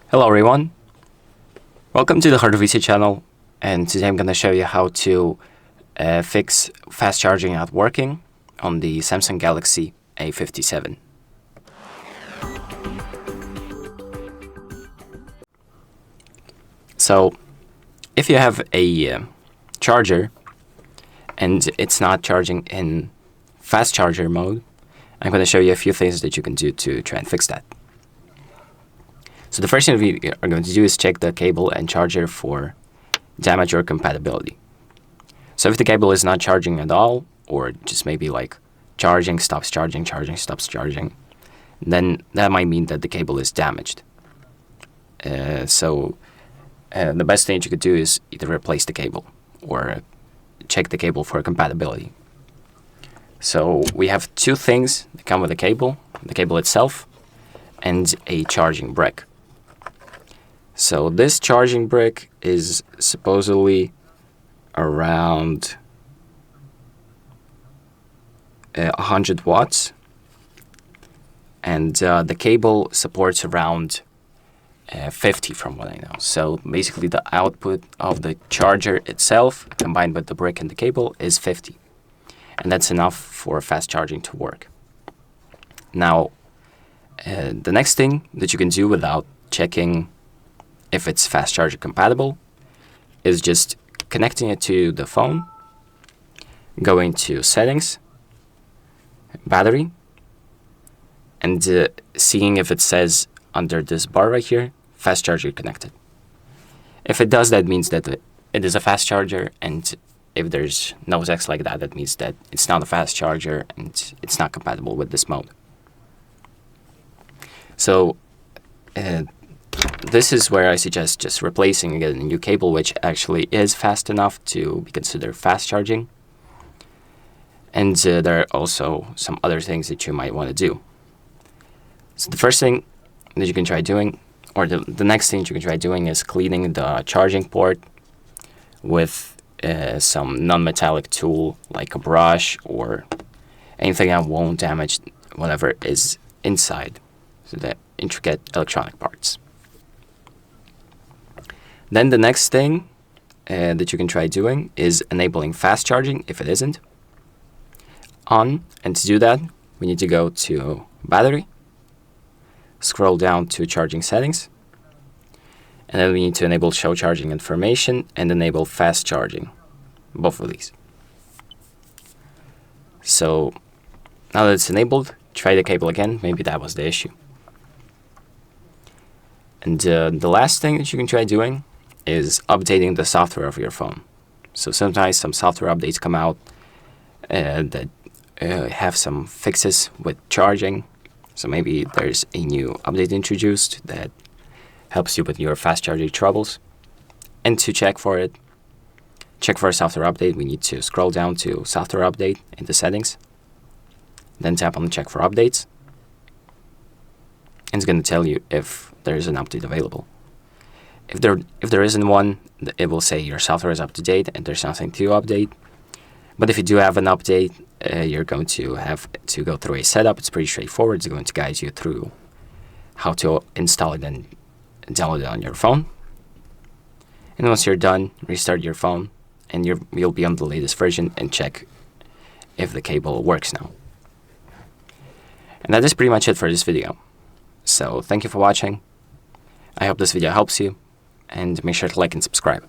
Hello everyone, welcome to the HardReset channel, and today I'm going to show you how to fix fast charging not working on the Samsung Galaxy A57. So if you have a charger and it's not charging in fast charger mode, I'm going to show you a few things that you can do to try and fix that. So the first thing we are going to do is check the cable and charger for damage or compatibility. So if the cable is not charging at all, or just maybe like charging, stops charging, charging, stops charging, then that might mean that the cable is damaged. The best thing you could do is either replace the cable or check the cable for compatibility. So we have two things that come with the cable itself and a charging brick. So this charging brick is supposedly around 100 watts, and the cable supports around 50 from what I know. So basically the output of the charger itself combined with the brick and the cable is 50, and that's enough for fast charging to work. Now the next thing that you can do without checking if it's fast charger compatible is just connecting it to the phone, going to settings, battery, and seeing if it says under this bar right here, fast charger connected. If it does, that means that it is a fast charger, and if there's no text like that, that means that it's not a fast charger and it's not compatible with this mode. So this is where I suggest just replacing and getting a new cable, which actually is fast enough to be considered fast charging. And there are also some other things that you might want to do. So the first thing that you can try doing, or the next thing you can try doing, is cleaning the charging port with some non-metallic tool like a brush or anything that won't damage whatever is inside, so the intricate electronic parts. Then the next thing that you can try doing is enabling fast charging if it isn't on. And to do that, we need to go to battery, scroll down to charging settings, and then we need to enable show charging information and enable fast charging, both of these. So now that it's enabled, try the cable again. Maybe that was the issue. And the last thing that you can try doing is updating the software of your phone. So sometimes some software updates come out that have some fixes with charging. So maybe there's a new update introduced that helps you with your fast charging troubles. And to check for it, check for a software update, we need to scroll down to software update in the settings, then tap on check for updates. And it's going to tell you if there is an update available. If there isn't one, it will say your software is up to date and there's nothing to update. But if you do have an update, you're going to have to go through a setup. It's pretty straightforward. It's going to guide you through how to install it and download it on your phone. And once you're done, restart your phone and you'll be on the latest version and check if the cable works now. And that is pretty much it for this video. So thank you for watching. I hope this video helps you, and make sure to like and subscribe.